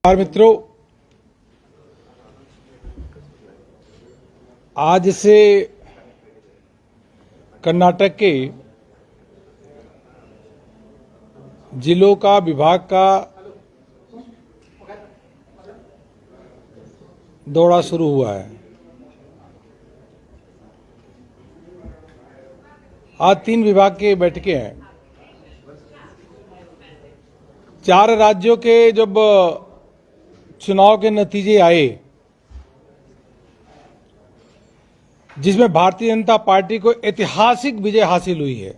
नमस्कार मित्रों, आज से कर्नाटक के जिलों का विभाग का दौरा शुरू हुआ है। आज 3 विभाग की बैठकें हैं। 4 राज्यों के जब चुनाव के नतीजे आए, जिसमें भारतीय जनता पार्टी को ऐतिहासिक विजय हासिल हुई है।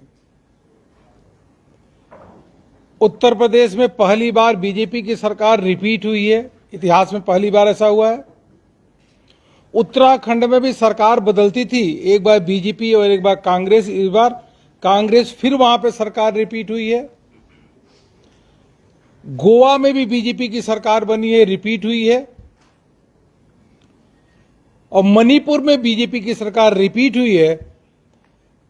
उत्तर प्रदेश में पहली बार बीजेपी की सरकार रिपीट हुई है, इतिहास में पहली बार ऐसा हुआ है। उत्तराखंड में भी सरकार बदलती थी, एक बार बीजेपी और एक बार कांग्रेस। इस बार कांग्रेस फिर वहां पे सरकार रिपीट हुई है। गोवा में भी बीजेपी की सरकार बनी है, रिपीट हुई है। और मणिपुर में बीजेपी की सरकार रिपीट हुई है।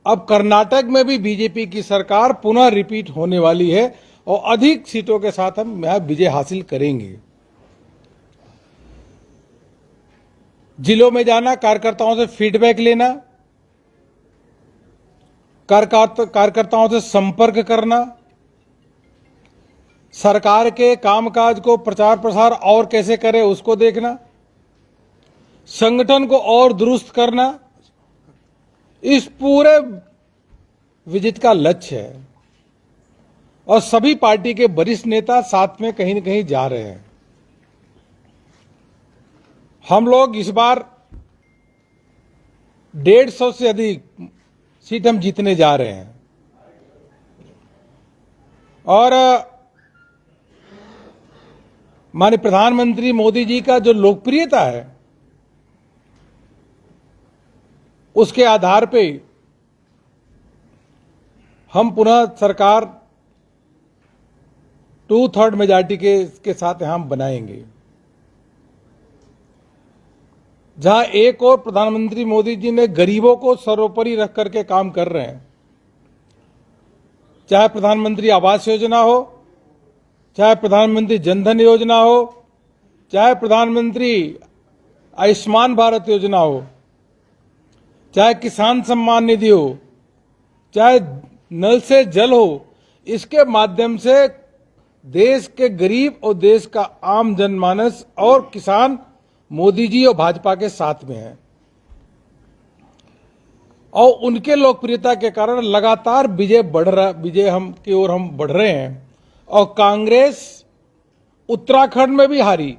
अब कर्नाटक में भी बीजेपी की सरकार पुनः रिपीट होने वाली है और अधिक सीटों के साथ हम यहां विजय हासिल करेंगे। जिलों में जाना, कार्यकर्ताओं से फीडबैक लेना, कार्यकर्ताओं से संपर्क करना, सरकार के कामकाज को प्रचार प्रसार और कैसे करें उसको देखना, संगठन को और दुरुस्त करना, इस पूरे विजिट का लक्ष्य है। और सभी पार्टी के वरिष्ठ नेता साथ में कहीं न कहीं जा रहे हैं। हम लोग इस बार 150 से अधिक सीट हम जीतने जा रहे हैं। और माननीय प्रधानमंत्री मोदी जी का जो लोकप्रियता है, उसके आधार पे हम पुनः सरकार 2/3 मेजॉरिटी के साथ हम बनाएंगे। जहां एक और प्रधानमंत्री मोदी जी ने गरीबों को सर्वोपरि रख करके काम कर रहे हैं, चाहे प्रधानमंत्री आवास योजना हो, चाहे प्रधानमंत्री जनधन योजना हो, चाहे प्रधानमंत्री आयुष्मान भारत योजना हो, चाहे किसान सम्मान निधि हो, चाहे नल से जल हो, इसके माध्यम से देश के गरीब और देश का आम जनमानस और किसान मोदी जी और भाजपा के साथ में है। और उनके लोकप्रियता के कारण लगातार विजय हम की ओर हम बढ़ रहे हैं। और कांग्रेस उत्तराखंड में भी हारी,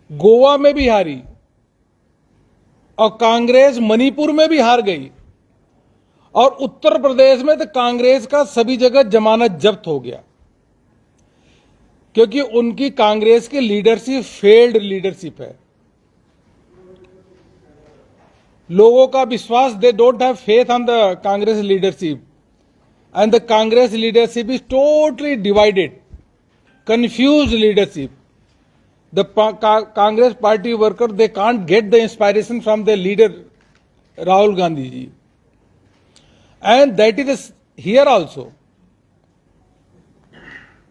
गोवा में भी हारी, और कांग्रेस मणिपुर में भी हार गई। और उत्तर प्रदेश में तो कांग्रेस का सभी जगह जमानत जब्त हो गया, क्योंकि उनकी कांग्रेस की लीडरशिप फेल्ड लीडरशिप है। लोगों का विश्वास, they don't have faith on the Congress leadership, and the Congress leadership is totally divided, confused leadership. The Congress party workers, they can't get the inspiration from their leader Rahul Gandhi ji, and that is here also.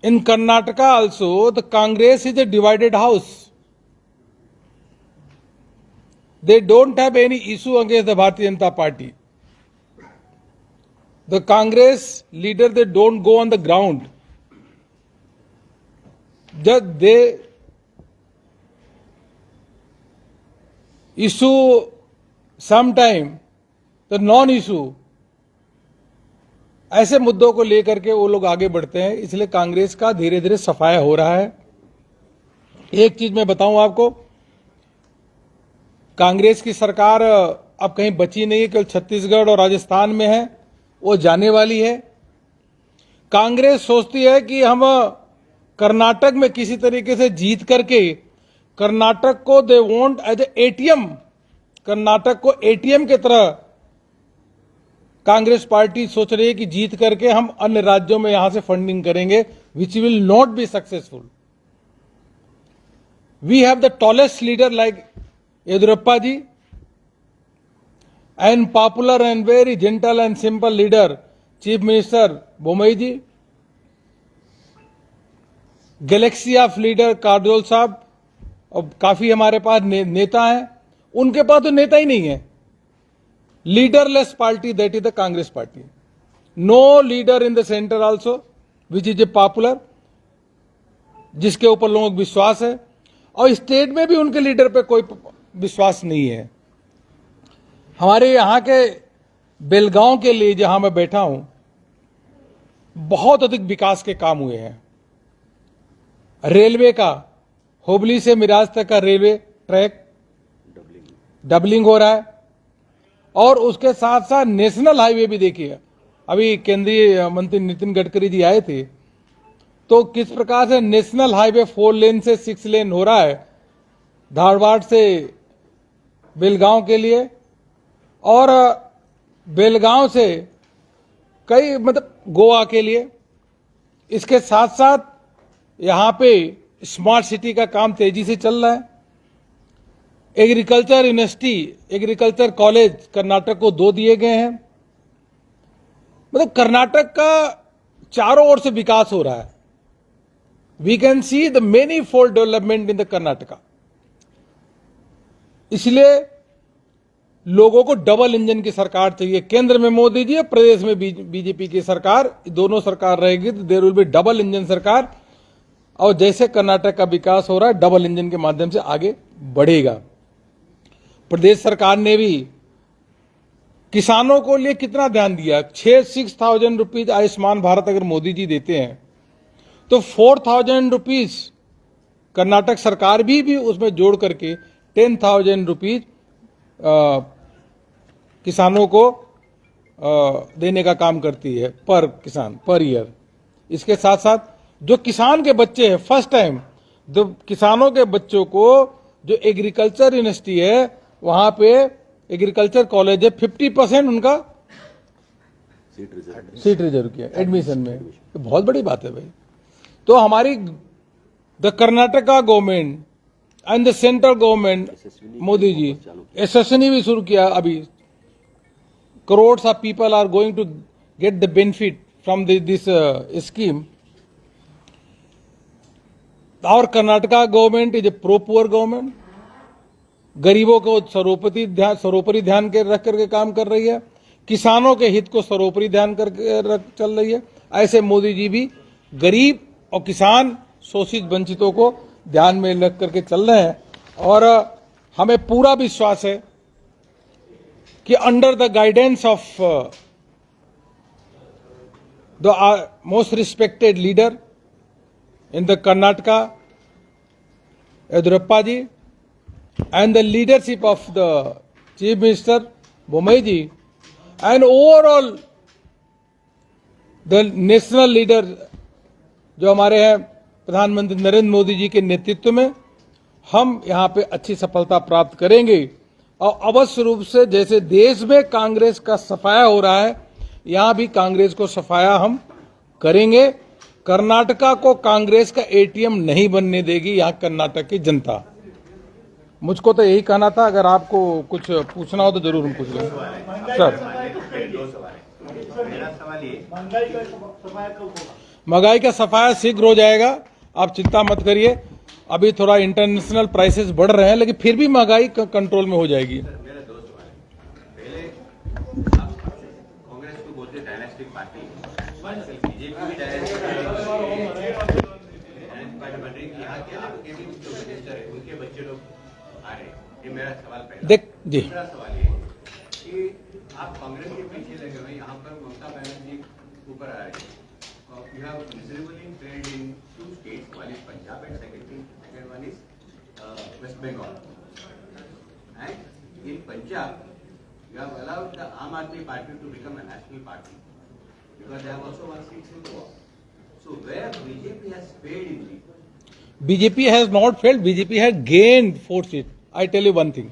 In Karnataka also, the Congress is a divided house. They don't have any issue against the Bharatiya Janata Party. The Congress leader, they don't go on the ground. Just they issue sometime the non issue, ऐसे मुद्दों को लेकर के वो लोग आगे बढ़ते हैं। इसलिए कांग्रेस का धीरे धीरे सफाया हो रहा है। एक चीज मैं बताऊं आपको, कांग्रेस की सरकार अब कहीं बची नहीं है, केवल छत्तीसगढ़ और राजस्थान में है, वो जाने वाली है। कांग्रेस सोचती है कि हम कर्नाटक में किसी तरीके से जीत करके कर्नाटक को they want as ATM, Karnataka को एटीएम की तरह कांग्रेस पार्टी सोच रही है कि जीत करके हम अन्य राज्यों में यहां से फंडिंग करेंगे, which will not be successful. We have the tallest leader like Yediyurappa ji, and popular and very gentle and simple leader chief minister Bommai ji. Galaxy of leader Kajol साहब, और काफी हमारे पास नेता हैं, उनके पास तो नेता ही नहीं है। Leaderless party, that is the Congress party. No leader in the centre also which is a popular, जिसके ऊपर लोगों को विश्वास है, और स्टेट में भी उनके लीडर पे कोई विश्वास नहीं है। हमारे यहां के बेलगांव के लिए जहां मैं बैठा हूं, बहुत अधिक विकास के काम हुए हैं। रेलवे का, हुबली से मिराज तक का रेलवे ट्रैक डबलिंग हो रहा है, और उसके साथ साथ नेशनल हाईवे भी देखिए। अभी केंद्रीय मंत्री नितिन गडकरी जी आए थे, तो किस प्रकार से नेशनल हाईवे 4 लेन से 6 लेन हो रहा है धारवाड़ से बेलगांव के लिए, और बेलगांव से कई मतलब गोवा के लिए। इसके साथ साथ यहां पे स्मार्ट सिटी का काम तेजी से चल रहा है। Agriculture university, agriculture college Karnataka को 2 दिए गए हैं। मतलब कर्नाटक का चारों ओर से विकास हो रहा है। We can see the manifold development in the Karnataka. इसलिए लोगों को डबल इंजन की सरकार चाहिए। केंद्र में मोदी जी, प्रदेश में बीजेपी की सरकार, दोनों सरकार रहेगी तो there will be double engine सरकार। और जैसे कर्नाटक का विकास हो रहा है, डबल इंजन के माध्यम से आगे बढ़ेगा। प्रदेश सरकार ने भी किसानों को लिए कितना ध्यान दिया। 6,000 रुपीज आयुष्मान भारत अगर मोदी जी देते हैं, तो 4,000 रुपीज कर्नाटक सरकार भी उसमें जोड़ करके 10,000 रुपीज किसानों को देने का काम करती है पर किसान, पर ईयर। इसके साथ साथ जो किसान के बच्चे हैं, फर्स्ट टाइम जो किसानों के बच्चों को, जो एग्रीकल्चर यूनिवर्सिटी है वहां पे, एग्रीकल्चर कॉलेज है, 50% उनका सीट रिजर्व किया एडमिशन में। तो बहुत बड़ी बात है भाई। तो हमारी the Karnataka government and the central government, Modi ji एसएसनी भी शुरू किया। अभी crores of people are going to get the benefit from this scheme. और Karnataka government is a pro poor government. गरीबों को सर्वोपरि ध्यान के रख करके काम कर रही है। किसानों के हित को सर्वोपरि ध्यान करके चल रही है। ऐसे मोदी जी भी गरीब और किसान, शोषित वंचितों को ध्यान में रख करके चल रहे हैं। और हमें पूरा विश्वास है कि under the guidance of the most respected leader in the Karnataka, Yediyurappa ji, and the leadership of the Chief Minister Bommai ji, and overall the national leader जो हमारे हैं प्रधानमंत्री नरेंद्र मोदी जी के नेतृत्व में, हम यहाँ पे अच्छी सफलता प्राप्त करेंगे। और अवश्य रूप से जैसे देश में कांग्रेस का सफाया हो रहा है, यहाँ भी कांग्रेस को सफाया हम करेंगे। कर्नाटका को कांग्रेस का एटीएम नहीं बनने देगी यहाँ कर्नाटक की जनता। मुझको तो यही कहना था। अगर आपको कुछ पूछना हो तो जरूर हम पूछ लेंगे सर। महंगाई का सफाया शीघ्र हो जाएगा, आप चिंता मत करिए। अभी थोड़ा इंटरनेशनल प्राइसेस बढ़ रहे हैं, लेकिन फिर भी महंगाई कंट्रोल में हो जाएगी। मेरा सवाल पहला, देख जी, दूसरा सवाल ये कि आप कांग्रेस के पीछे लगे हुए, यहाँ पर ममता बनर्जी ऊपर आ रही है। You have miserably failed in 2 states, one is Punjab and second one is West Bengal. And in Punjab, you have allowed the Aam Aadmi Party to become a national party because they have also won seats in Goa. So where BJP has failed in this? BJP has not failed, BJP has gained 4 seats. I tell you one thing.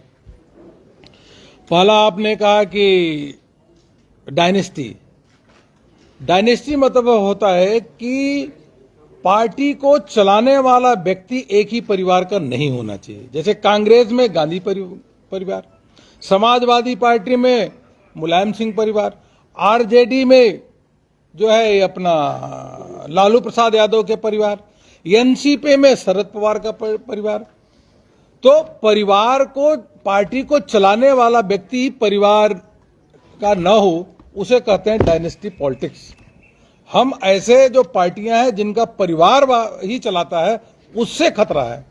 पहला आपने कहा कि dynasty मतलब होता है कि party को चलाने वाला व्यक्ति एक ही परिवार का नहीं होना चाहिए। जैसे कांग्रेस में गांधी परिवार, समाजवादी पार्टी में मुलायम सिंह परिवार, आरजेडी में जो है अपना लालू प्रसाद यादव के परिवार, एनसीपी में शरद पवार का परिवार। तो परिवार को, पार्टी को चलाने वाला व्यक्ति परिवार का न हो, उसे कहते हैं डायनेस्टी पॉलिटिक्स। हम ऐसे जो पार्टियां हैं जिनका परिवार ही चलाता है, उससे खतरा है।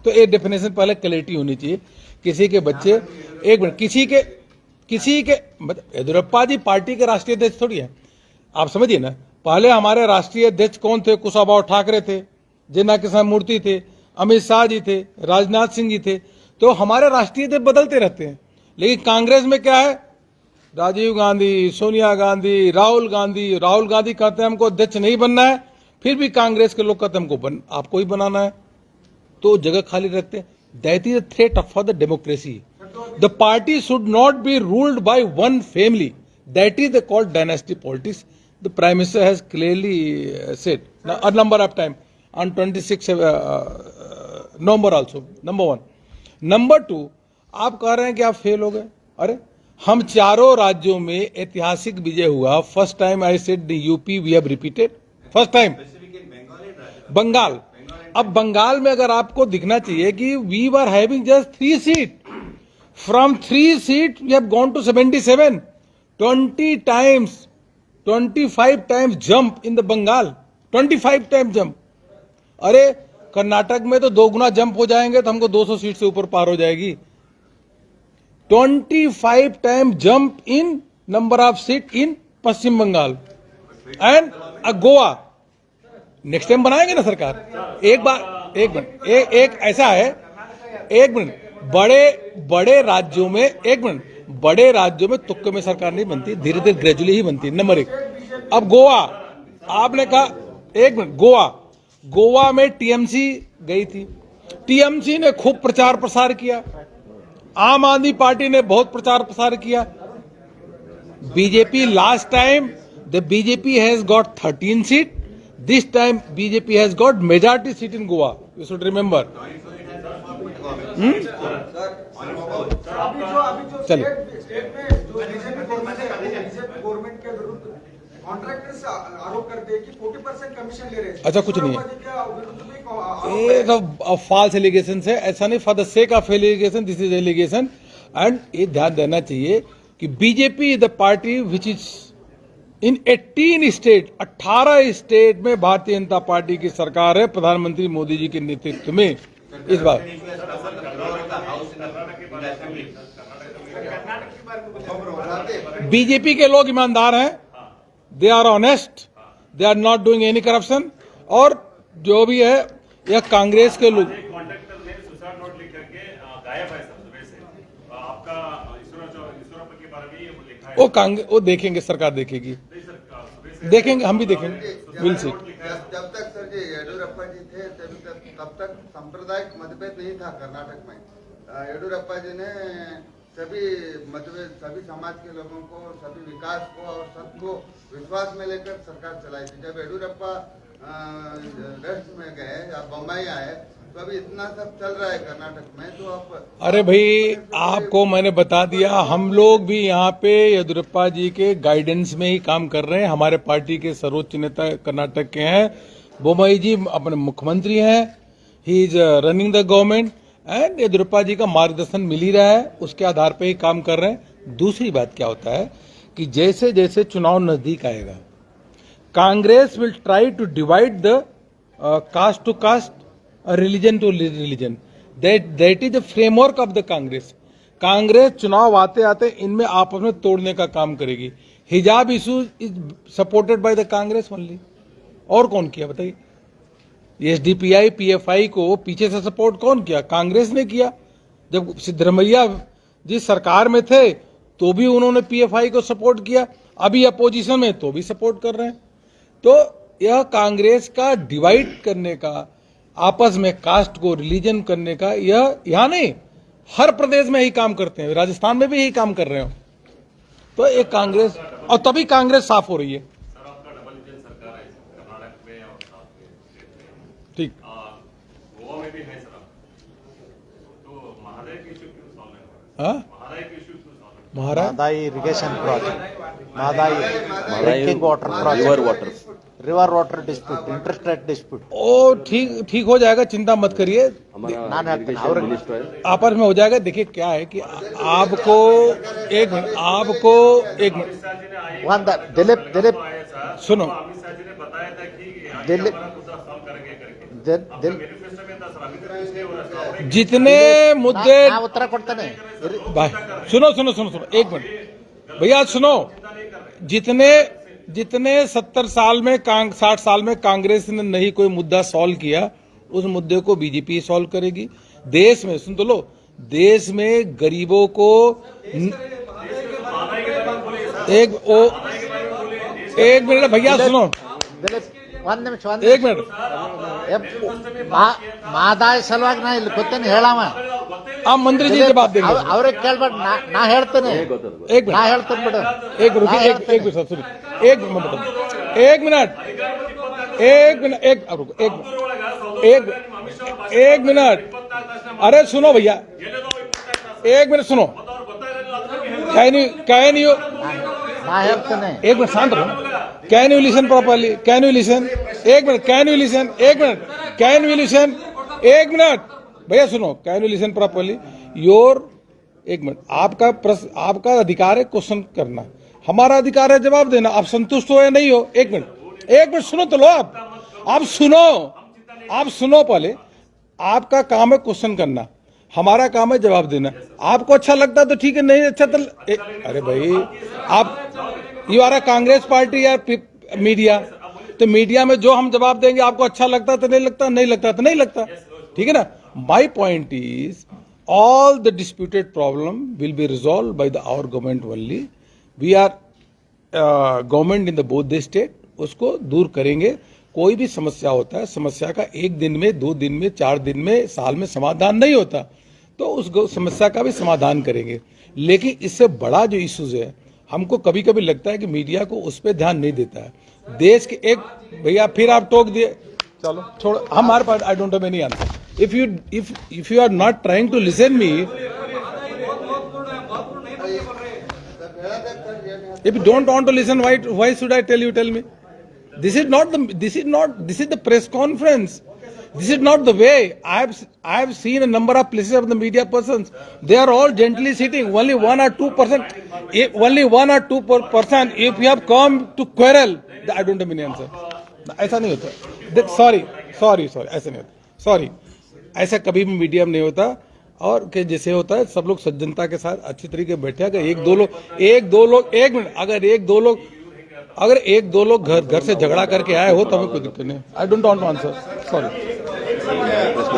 तो एक डेफिनेशन पहले क्लैरिटी होनी चाहिए। किसी के बच्चे, एक मिनट, किसी के येदियुरप्पा जी पार्टी के राष्ट्रीय अध्यक्ष थोड़ी है, आप समझिए ना। पहले हमारे राष्ट्रीय अध्यक्ष कौन थे? कुशाभाऊ ठाकरे थे, जिन्ना किसान मूर्ति थे, अमित शाह जी थे, राजनाथ सिंह जी थे। तो हमारे राष्ट्रीय अध्यक्ष बदलते रहते हैं। लेकिन कांग्रेस में क्या है? राजीव गांधी, सोनिया गांधी, राहुल गांधी। राहुल गांधी कहते हैं हमको अध्यक्ष नहीं बनना है, फिर भी कांग्रेस के लोग कहते हैं हमको आपको ही बनाना है, तो जगह खाली रखते हैं। That is a threat for the democracy. The party should not be ruled by one family, that is the called dynasty politics. The prime minister has clearly said a number of time on 26 November also. Number 1। Number 2, आप कह रहे हैं कि आप fail हो गए। अरे हम चारों राज्यों में ऐतिहासिक विजय हुआ। First time I said UP we have repeated, first time. Bengal, अब बंगाल में अगर आपको दिखना चाहिए कि we were having just 3 seat, from 3 seat we have gone to 77, 20 times, 25 times jump in the Bengal, 25 time jump. अरे कर्नाटक में तो 2 गुना जंप हो जाएंगे तो हमको 200 सीट से ऊपर पार हो जाएगी। 25 time jump in number of seat in Paschim Bengal and Goa. Next time बनाएंगे ना सरकार। एक बार, एक मिनट, एक ऐसा है, एक मिनट, बड़े राज्यों में, एक मिनट, बड़े राज्यों में तुक्के में सरकार नहीं बनती, धीरे धीरे ग्रेजुअली ही बनती है। नंबर 1। अब गोवा, आपने कहा, एक मिनट, गोवा में टीएमसी गई थी, टीएमसी ने खूब प्रचार प्रसार किया, आम आदमी पार्टी ने बहुत प्रचार प्रसार किया। BJP last time the BJP has got 13 seat, this time BJP has got majority seat in Goa, you should remember. चलिए, गवर्नमेंट के विरुद्ध कॉन्ट्रैक्टर्स आरोप करते हैं कि 40% कमीशन ले रहे हैं। अच्छा, कुछ नहीं है, ये फॉल्स एलिगेशन है, ऐसा नहीं। For the sake of allegation, this is allegation. And ये ध्यान देना चाहिए कि BJP is the party which is in 18 state, 18 state में भारतीय जनता पार्टी की सरकार है, प्रधानमंत्री मोदी जी के नेतृत्व में। इस बार बीजेपी के लोग ईमानदार हैं, they are honest, they are not doing any corruption. और जो भी है, यह कांग्रेस के लोग, कॉन्ट्रैक्टर ने सुसाइड नोट लिख करके गायब है सब से। आपका ईश्वरप्पा के बारे में ये लिखा है। वो कांग्रेस, वो देखेंगे, सरकार देखेगी, देखेंगे, हम भी देखेंगे, विल सी। जब तक सर जी येदियुरप्पा जी थे तब तक सांप्रदायिक मतभेद नहीं था कर्नाटक में। येदियुरप्पा जी ने सभी मतभेद, सभी समाज के लोगों को, सभी विकास को और सबको विश्वास में लेकर सरकार चलाई थी। जब येदियुरप्पा वेस्ट में गए या बम्बई आए तो अभी इतना सब चल रहा है कर्नाटक में, तो आप। अरे भाई, आपको मैंने बता दिया, हम लोग भी यहाँ पे येदियुरप्पा जी के गाइडेंस में ही काम कर रहे हैं। हमारे पार्टी के सर्वोच्च नेता कर्नाटक के हैं, बोम्मई जी अपने मुख्यमंत्री हैं, he is running the government and Yediyurappa ji का मार्गदर्शन मिल ही रहा है, उसके आधार पे ही काम कर रहे हैं। दूसरी बात क्या होता है कि जैसे जैसे चुनाव नजदीक आएगा, Congress will try to divide the caste to caste, religion to religion. That is the framework of the Congress. Congress चुनाव आते आते इनमें आपस में तोड़ने का काम करेगी। हिजाब issue is supported by the Congress only, और कौन किया बताइए? एसडीपीआई पीएफआई को पीछे से सपोर्ट कौन किया? कांग्रेस ने किया। जब सिद्धरमैया जी सरकार में थे तो भी उन्होंने पीएफआई को सपोर्ट किया, अभी अपोजिशन में तो भी सपोर्ट कर रहे हैं। तो यह कांग्रेस का डिवाइड करने का, आपस में कास्ट को रिलीजन करने का, यह यहां नहीं, हर प्रदेश में ही काम करते हैं, राजस्थान में भी यही काम कर रहे हो। तो एक कांग्रेस, और तभी कांग्रेस साफ हो रही है। सर, आपका डबल इंजन सरकार है कर्नाटक में और साथ में ठीक, गोवा में भी है सर। तो महादाई की इशू क्यों सॉल्व है? हाँ, महादाई की इशू क्यों सॉल्व है? महाराज Madai irrigation project, Madai drinking water project. river water. River water dispute interstate dispute ओ ठीक हो जाएगा, चिंता मत करिए, ನಾನು ಹೇಳ್ತೀನಿ ಅವ್ರಿಗೆ आपस में हो जाएगा। देखिए क्या है कि आपको एक मिनट ಒಂದು दिलीप सुनो, अमित शाह जी ने बताया था कि दिलीप हमारा मुद्दा सॉल्व करेंगे करके मैनिफेस्टो में था सर, अभी तक कुछ नहीं हो रहा सर। जितने मुद्दे ನಾ ಉತ್ತರ ಕೊಡ್ತೇನೆ भाई सुनो, एक मिनट भैया सुनो, जितने 70 साल में 60 साल में कांग्रेस ने नहीं कोई मुद्दा सॉल्व किया, उस मुद्दे को बीजेपी सॉल्व करेगी। देश में सुन तो लो, देश में गरीबों को एक मिनट भैया सुनो, ದಿಲೀಪ್ ಒಂದ್ ನಿಮಿಷ एक मिनट ಮಾದಾಯ ಸಲುವಾಗಿ ನಾ ಇಲ್ಲಿ ಕೂತೇನೆ ಹೇಳವ आप मंत्री जी जवाब देंगे। ಅವ್ರಿಗೆ ಕೇಳ್ಬೇಡ ನಾ ಹೇಳ್ತೇನೆ एक ನಾ मिनट ಹೇಳ್ತೇನೆ बिಡು एक रुकिए, एक मिनट सुनिए, एक मिनट एक मिनट एक मिनट अरे सुनो भैया, एक मिनट सुनो, कैन यू ನಾ ಹೇಳ್ತೇನೆ एक मिनट शांत रहो, can you listen properly, can you listen, एक मिनट कैन यू लिसन, एक मिनट कैन यू लिसन, एक मिनट भैया सुनो, can you listen properly your, एक मिनट आपका अधिकार है क्वेश्चन करना, हमारा अधिकार है जवाब देना। आप संतुष्ट हो या नहीं हो, एक मिनट सुनो तो लो, आप सुनो पहले, आपका काम है क्वेश्चन करना, हमारा काम है जवाब देना। आपको अच्छा लगता तो ठीक है, नहीं अच्छा तो अरे भाई आप you are a Congress party या मीडिया, तो मीडिया में जो हम जवाब देंगे आपको अच्छा लगता तो नहीं लगता, नहीं लगता तो नहीं लगता, ठीक है ना। My point is all the disputed problem will be resolve by the our government only, we are government in the both the state, उसको दूर करेंगे। कोई भी समस्या होता है, समस्या का 1 दिन में, 2 दिन में, 4 दिन में, साल में समाधान नहीं होता, तो उस समस्या का भी समाधान करेंगे। लेकिन इससे बड़ा जो इश्यूज है, हमको कभी कभी लगता है कि मीडिया को उस पर ध्यान नहीं देता है। देश के एक भैया फिर आप टोक दिए, चलो छोड़, हमारे पास I don't have any answer. If you are not trying to listen me, if you don't want to listen, why should I tell me? This is the press conference. This is not the way. I have seen a number of places of the media persons. They are all gently sitting. Only 1 or 2%. If you have come to quarrel, I don't have any answer. ऐसा नहीं होता. Sorry. ऐसा नहीं होता. Sorry. ऐसा कभी भी media में नहीं होता। और कि जैसे होता है सब लोग सज्जनता के साथ अच्छी तरीके बैठे, अगर एक दो लोग एक मिनट, अगर एक दो लोग घर से झगड़ा करके आए हो तो हमें कोई दिक्कत नहीं। I don't want to answer, sorry,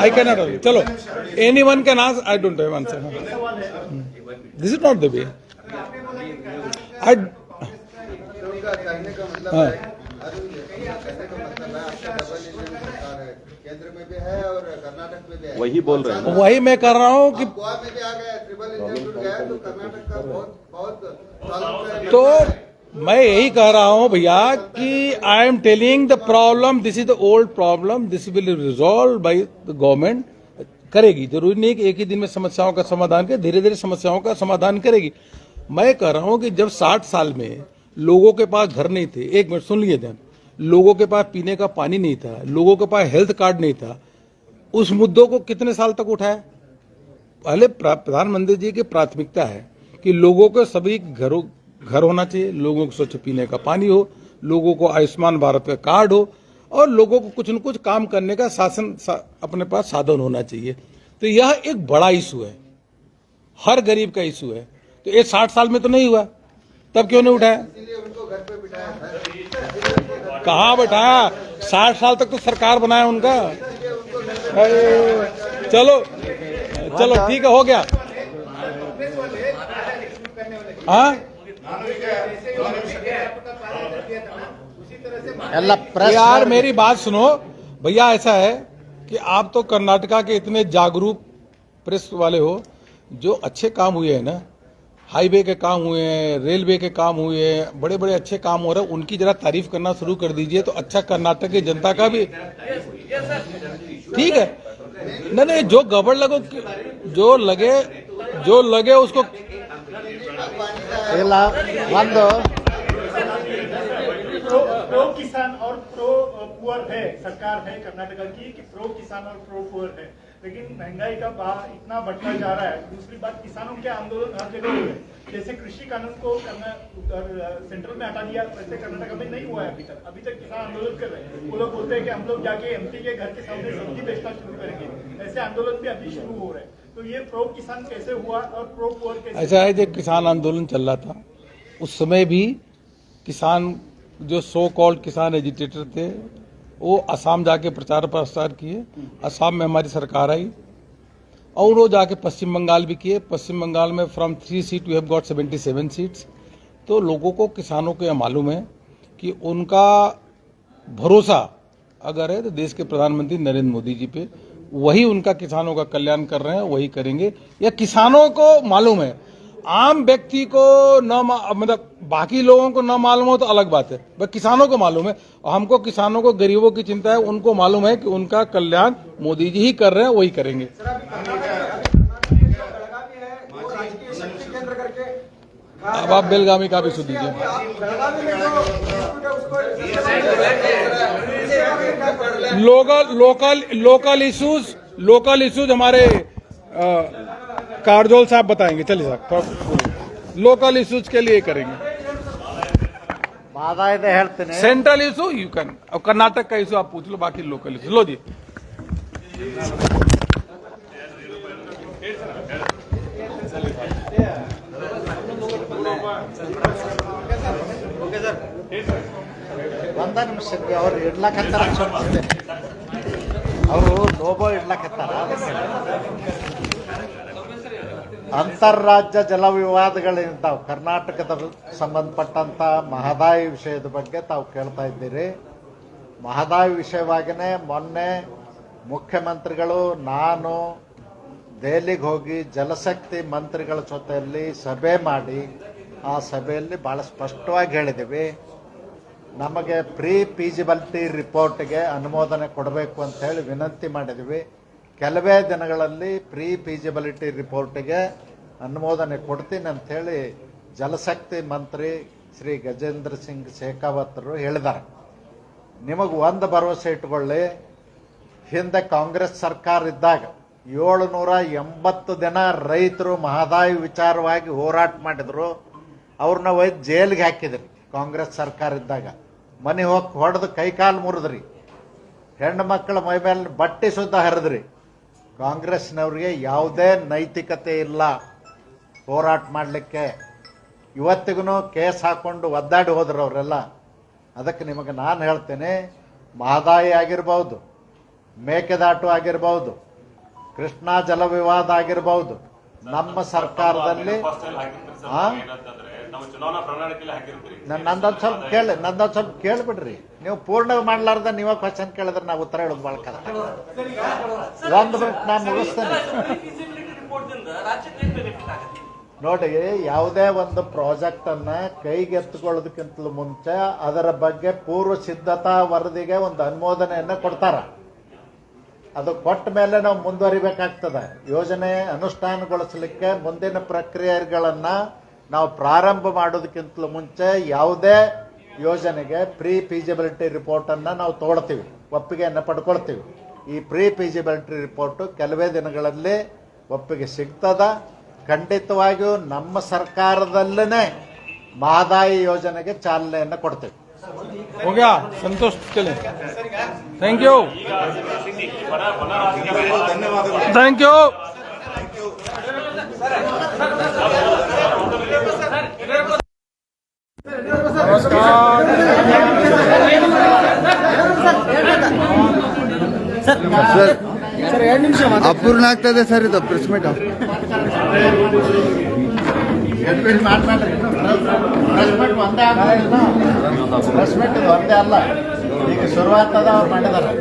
I can not. चलो anyone can answer, I don't have answer. This is not the way. उनका कहने का मतलब है, अरुण जी, कहने का मतलब है आपका डबल इंजन सरकार है, केंद्र में भी है और कर्नाटक में भी है। वही बोल रहे हैं ना, वही मैं कर रहा हूँ कि गोवा में भी आ गया, ट्रिपल इंजन जुड़ गया, तो कर्नाटक का बहुत तो मैं यही कह रहा हूं भैया कि I am telling the problem, this is the old problem, this will resolve by the government, करेगी। जरूरी नहीं कि एक ही दिन में समस्याओं का समाधान करे, धीरे धीरे समस्याओं का समाधान करेगी। मैं कह रहा हूं कि जब 60 साल में लोगों के पास घर नहीं थे, एक मिनट सुन लीजिए ध्यान, लोगों के पास पीने का पानी नहीं था, लोगों के पास हेल्थ कार्ड नहीं था, उस मुद्दों को कितने साल तक उठाया? पहले प्रधानमंत्री जी की प्राथमिकता है कि लोगों को सभी घर होना चाहिए, लोगों को स्वच्छ पीने का पानी हो, लोगों को आयुष्मान भारत का कार्ड हो, और लोगों को कुछ न कुछ काम करने का अपने पास साधन होना चाहिए। तो यह एक बड़ा इशू है, हर गरीब का इशू है। तो ये 60 साल में तो नहीं हुआ, तब क्यों नहीं उठाया? उनको घर पे बिठाया था। कहाँ बैठाया? 60 साल तक तो सरकार बनाया उनका। चलो ठीक है, हो गया। हाँ यार मेरी बात सुनो भैया, ऐसा है कि आप तो कर्नाटका के इतने जागरूक प्रेस वाले हो, जो अच्छे काम हुए हैं ना, हाईवे के काम हुए हैं, रेलवे के काम हुए हैं, बड़े बड़े अच्छे काम हो रहे हैं, उनकी जरा तारीफ करना शुरू कर दीजिए, तो अच्छा कर्नाटक की जनता का भी ठीक है। नहीं, जो गड़बड़ लगो, जो लगे उसको ಇಲ್ಲ ಒಂದು किसान और प्रो पुअर है सरकार है कर्नाटक की कि प्रो किसान और प्रो पुअर है, लेकिन महंगाई का भाव इतना बढ़ता जा रहा है। दूसरी बात, किसानों के आंदोलन हर जगह हुए, जैसे कृषि कानून को सेंट्रल में हटा दिया, वैसे कर्नाटक में नहीं हुआ है अभी तक किसान आंदोलन कर रहे हैं। वो लोग बोलते हैं कि हम लोग जाके एमपी के घर के सामने सब्जी बेचना शुरू करेंगे, ऐसे आंदोलन भी अभी शुरू हो रहे हैं। तो ये प्रो किसान कैसे हुआ और प्रो पुअर कैसे? ऐसा है, जब किसान आंदोलन चल रहा था उस समय भी किसान जो सो कॉल्ड किसान एजिटेटर थे वो असम जाके प्रचार प्रसार किए। असम में हमारी सरकार आई और वो जाके पश्चिम बंगाल भी किए। पश्चिम बंगाल में from 3 seat we have got 77 seats. तो लोगों को, किसानों को यह मालूम है कि उनका भरोसा अगर है तो देश के प्रधानमंत्री नरेंद्र मोदी जी पे, वही उनका किसानों का कल्याण कर रहे हैं, वही करेंगे। यह किसानों को मालूम है, आम व्यक्ति को मतलब बाकी लोगों को न मालूम हो तो अलग बात है, बस किसानों को मालूम है। और हमको किसानों को, गरीबों की चिंता है, उनको मालूम है कि उनका कल्याण मोदी जी ही कर रहे हैं, वही करेंगे। सर अभी कर्नाटक में जो बेलगावी है वो राजकीय शक्ति केंद्र करके अब आप बेलगामी का भी सुन लीजिए। आप बेलगावी में जो डिस्प्यूट है उसको लोकल इश्यूज हमारे कारजोल साहब बताएंगे। चलिए साहब, लोकल इश्यूज के लिए करेंगे। ವಾದ ಇದೆ ಹೇಳ್ತೀನಿ. सेंट्रल इशू यू कैन, और कर्नाटक का इशू आप पूछ लो, बाकी लोकल इशू लो जी। ಒಂದ ನಿಮಿಷಕ್ಕೆ ಅವ್ರು ಇಡ್ಲಕತ್ತಾರ, ಅವರು ಲೋಗೋ ಇಡ್ಲಕತ್ತಾರ. ಅಂತಾರಾಜ್ಯ ಜಲ ವಿವಾದಗಳೇನು ತಾವು ಕರ್ನಾಟಕದ ಸಂಬಂಧಪಟ್ಟಂತ ಮಹದಾಯಿ ವಿಷಯದ ಬಗ್ಗೆ ತಾವು ಕೇಳ್ತಾ ಇದ್ದೀರಿ. ಮಹದಾಯಿ ವಿಷಯವಾಗಿನೇ ಮೊನ್ನೆ ಮುಖ್ಯಮಂತ್ರಿಗಳು, ನಾನು ದೆಹಲಿಗೆ ಹೋಗಿ ಜಲಶಕ್ತಿ ಮಂತ್ರಿಗಳ ಜೊತೆಯಲ್ಲಿ ಸಭೆ ಮಾಡಿ ಆ ಸಭೆಯಲ್ಲಿ ಭಾಳ ಸ್ಪಷ್ಟವಾಗಿ ಹೇಳಿದ್ದೀವಿ, ನಮಗೆ ಪ್ರೀ ಫೀಸಿಬಿಲಿಟಿ ರಿಪೋರ್ಟ್ಗೆ ಅನುಮೋದನೆ ಕೊಡಬೇಕು ಅಂತ ಹೇಳಿ ವಿನಂತಿ ಮಾಡಿದ್ವಿ. ಕೆಲವೇ ದಿನಗಳಲ್ಲಿ ಪ್ರೀ ಫೀಸಿಬಿಲಿಟಿ ರಿಪೋರ್ಟ್ಗೆ ಅನುಮೋದನೆ ಕೊಡ್ತೀನಿ ಅಂಥೇಳಿ ಜಲಶಕ್ತಿ ಮಂತ್ರಿ ಶ್ರೀ ಗಜೇಂದ್ರ ಸಿಂಗ್ ಶೇಖಾವತ್ರು ಹೇಳಿದ್ದಾರೆ. ನಿಮಗೆ ಒಂದು ಭರವಸೆ ಇಟ್ಕೊಳ್ಳಿ, ಹಿಂದೆ ಕಾಂಗ್ರೆಸ್ ಸರ್ಕಾರ ಇದ್ದಾಗ 780 ದಿನ ರೈತರು ಮಹದಾಯಿ ವಿಚಾರವಾಗಿ ಹೋರಾಟ ಮಾಡಿದ್ರು. ಅವ್ರನ್ನ ಒಯ್ದು ಜೈಲಿಗೆ ಹಾಕಿದ್ರಿ ಕಾಂಗ್ರೆಸ್ ಸರ್ಕಾರ ಇದ್ದಾಗ. ಮನೆ ಹೋಗಿ ಹೊಡೆದು ಕೈಕಾಲು ಮುರಿದ್ರಿ, ಹೆಣ್ಣು ಮಕ್ಕಳ ಮೈ ಮೇಲೆ ಬಟ್ಟೆ ಸುದ್ದ ಹರಿದ್ರಿ. ಕಾಂಗ್ರೆಸ್ನವ್ರಿಗೆ ಯಾವುದೇ ನೈತಿಕತೆ ಇಲ್ಲ ಹೋರಾಟ ಮಾಡಲಿಕ್ಕೆ. ಇವತ್ತಿಗೂ ಕೇಸ್ ಹಾಕೊಂಡು ಒದ್ದಾಡಿ ಹೋದ್ರು ಅವರೆಲ್ಲ. ಅದಕ್ಕೆ ನಿಮಗೆ ನಾನು ಹೇಳ್ತೇನೆ, ಮಹದಾಯಿ ಆಗಿರ್ಬೋದು, ಮೇಕೆದಾಟು ಆಗಿರ್ಬೋದು, ಕೃಷ್ಣಾ ಜಲ ವಿವಾದ ಆಗಿರ್ಬೋದು, ನಮ್ಮ ಸರ್ಕಾರದಲ್ಲಿ ನಂದೊಂದು ಸ್ವಲ್ಪ ಕೇಳ್ಬಿಡ್ರಿ. ನೀವು ಪೂರ್ಣ ಮಾಡ್ಲಾರ್ದ ನೀವ ಕ್ವಶನ್ ಕೇಳಿದ್ರೆ ನಾವು ಉತ್ತರ ಹೇಳೋದು ಭಾಳ ಕಷ್ಟ. ಒಂದು ಬಿಟ್ಟು ನಾ ಮುಗಿಸ್ತೇನೆ ನೋಡಿ. ಯಾವುದೇ ಒಂದು ಪ್ರಾಜೆಕ್ಟ್ ಅನ್ನ ಕೈಗೆತ್ತಿಕೊಳ್ಳೋದಕ್ಕಿಂತಲೂ ಮುಂಚೆ ಅದರ ಬಗ್ಗೆ ಪೂರ್ವ ಸಿದ್ಧತಾ ವರದಿಗೆ ಒಂದು ಅನುಮೋದನೆಯನ್ನ ಕೊಡ್ತಾರ. ಅದು ಕೊಟ್ಟ ಮೇಲೆ ನಾವು ಮುಂದುವರಿಬೇಕಾಗ್ತದೆ. ಯೋಜನೆ ಅನುಷ್ಠಾನಗೊಳಿಸಲಿಕ್ಕೆ ಮುಂದಿನ ಪ್ರಕ್ರಿಯೆಗಳನ್ನ ನಾವು ಪ್ರಾರಂಭ ಮಾಡೋದಕ್ಕಿಂತಲೂ ಮುಂಚೆ ಯಾವುದೇ ಯೋಜನೆಗೆ ಪ್ರೀ ಫೀಸಿಬಿಲಿಟಿ ರಿಪೋರ್ಟ್ ಅನ್ನ ನಾವು ತಗೊಳ್ತೀವಿ, ಒಪ್ಪಿಗೆಯನ್ನು ಪಡ್ಕೊಳ್ತೀವಿ. ಈ ಪ್ರೀ ಫೀಸಿಬಿಲಿಟಿ ರಿಪೋರ್ಟ್ ಕೆಲವೇ ದಿನಗಳಲ್ಲಿ ಒಪ್ಪಿಗೆ ಸಿಗ್ತದ. ಖಂಡಿತವಾಗಿಯೂ ನಮ್ಮ ಸರ್ಕಾರದಲ್ಲೇ ಮಹದಾಯಿ ಯೋಜನೆಗೆ ಚಾಲನೆಯನ್ನು ಕೊಡ್ತೀವಿ. हो गया, संतोष, चले, thank you, thank you. Sir ಅಪೂರ್ಣ ಆಗ್ತದೆ ಸರ್, ಇದು ಪ್ರೆಸ್ ಮೀಟ್ ಪ್ರೆಸ್ ಮೀಟ್ ಒಂದೇ ಅಲ್ಲ, ಈಗ ಶುರುವಾಗ್ತದ ಅವ್ರು ಮಾಡಿದಾರೆ.